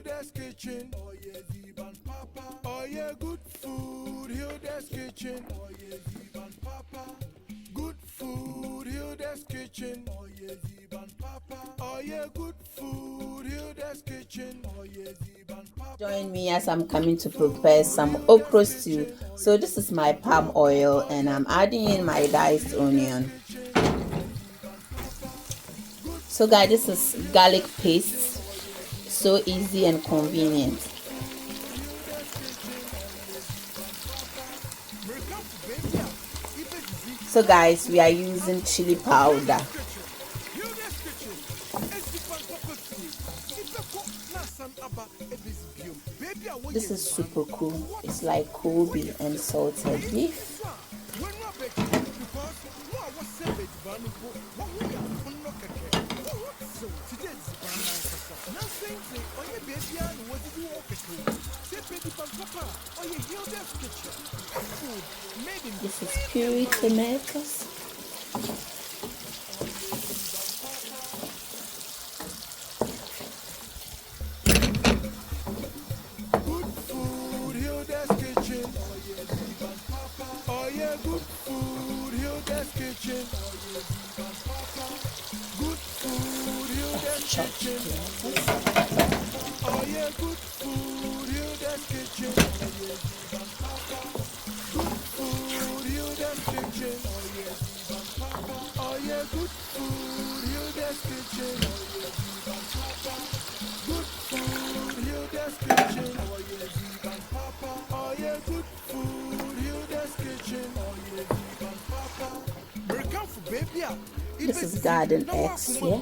Hilda's Kitchen. Oh yeah, Ziban Papa. Oh yeah, good food, Hilda's Kitchen. Oh yeah, Ziban Papa. Good food, Hilda's Kitchen. Oh yeah, Ziban Papa. Oh yeah, good food, Hilda's Kitchen. Oh yeah, Ziban Papa. Join me as I'm coming to prepare some okra stew. So this is my palm oil and I'm adding in my diced onion. So guys, this is garlic paste. So easy and convenient. So guys, we are using chili powder. This is super cool. It's like Kobe and salted beef. This is puree tomatoes. Oh yeah, good food, Hilda's Kitchen. Good food, Hilda's Kitchen. Oh yeah, good food, Hilda's Kitchen. Good food, Hilda's Kitchen. Oh yeah, good food, Hilda's Kitchen. Good food, Hilda's Kitchen. Oh yeah, good food, Hilda's Kitchen. This is garden eggs here.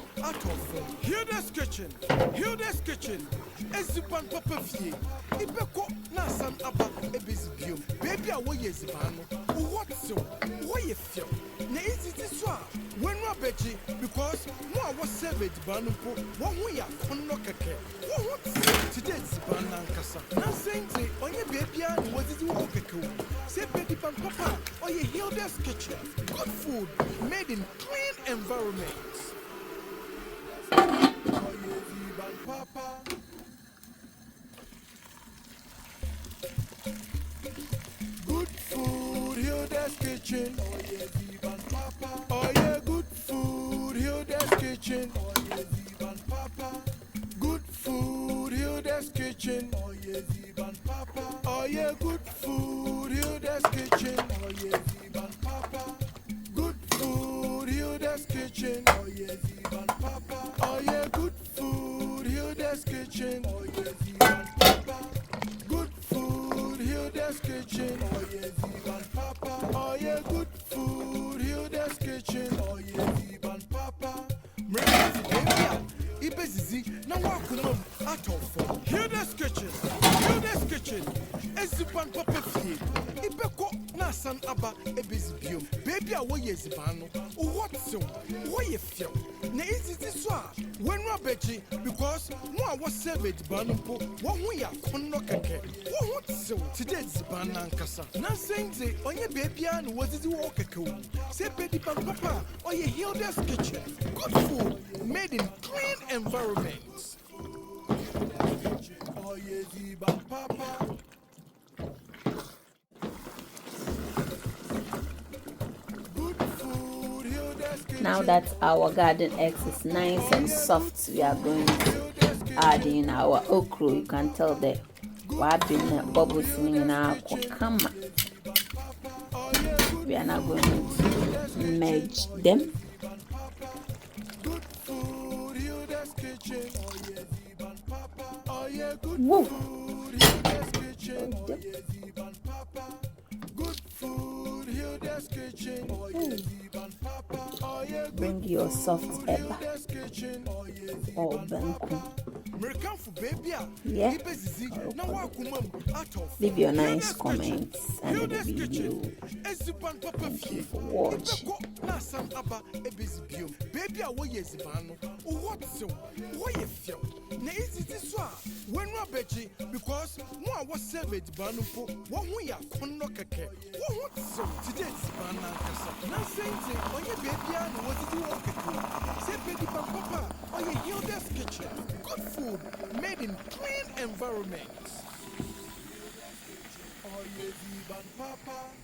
Hilda's Kitchen. Hilda's Kitchen. Ezipan papa fie. Ibeko na san aba ebezibio. Baby a wo yezibano. What so? Wo ye fio. Na easy this one. When we beji because no I was saved banumpo. Wo hu ya konno keke. Wo what today ziban nankasa. Na sente onye baby a no wadi wo keke. Say baby pan papa. Oh ye Hilda's Kitchen. Good food made in clean environments. Oh ye ziban papa. Good food, Hilda's Kitchen. Oh yeah, Ziban Papa. Oh yeah, good food, Hilda's Kitchen. Oh yeah, Ziban Papa. Good food, Hilda's Kitchen. Oh yeah, Ziban Papa. Oh yeah, good food, Hilda's Kitchen. Oh yeah, Ziban Papa. Good food, Hilda's Kitchen. Oh yeah, Ziban Papa. Oh yeah, good food, Hilda's Kitchen. Oh yeah, Ziban Papa. Good food, Hilda's Kitchen. Oh yeah, Ziban Papa. Oh yeah, good food, Hilda's Kitchen. Oh yeah, Ziban Papa. Ibezizi na wakumam atofo. Hilda's Kitchen. Hilda's Kitchen. Eziban Papa fie. Ibeko na san aba ebezibio. Baby a wo yezibano. What so? Wo ye fio. Na izizi so a when we beji because no I was saved banumpo. Wo hu ya konno keke. Wo what so? Today ziban nankasa. Na sente onye baby a no wadi wo keke. Say baby papa. Oh ye Hilda's Kitchen. Good food made in clean environments. Oh yeah, Ziban Papa. Good food, Hilda's Kitchen. Now that our garden eggs is nice and soft, we are going to add in our okra. You can tell the bubbles in our kama. We are now going to merge them. Woo. Bring your soft eba or banku. Yeah. Leave your nice comments and the video. Thank you for watching. Baby, I was what so? Why you feel? Na easy this one. When we beji because no I was saved banumpo. Wo hu ya konno keke. Wo what so? Today bana kasa. Na sente onye baby a no wadi wo keke. Say baby papa, oh ye Hilda's Kitchen. Good food made in clean environment. Oh, yeah, Ziban Papa.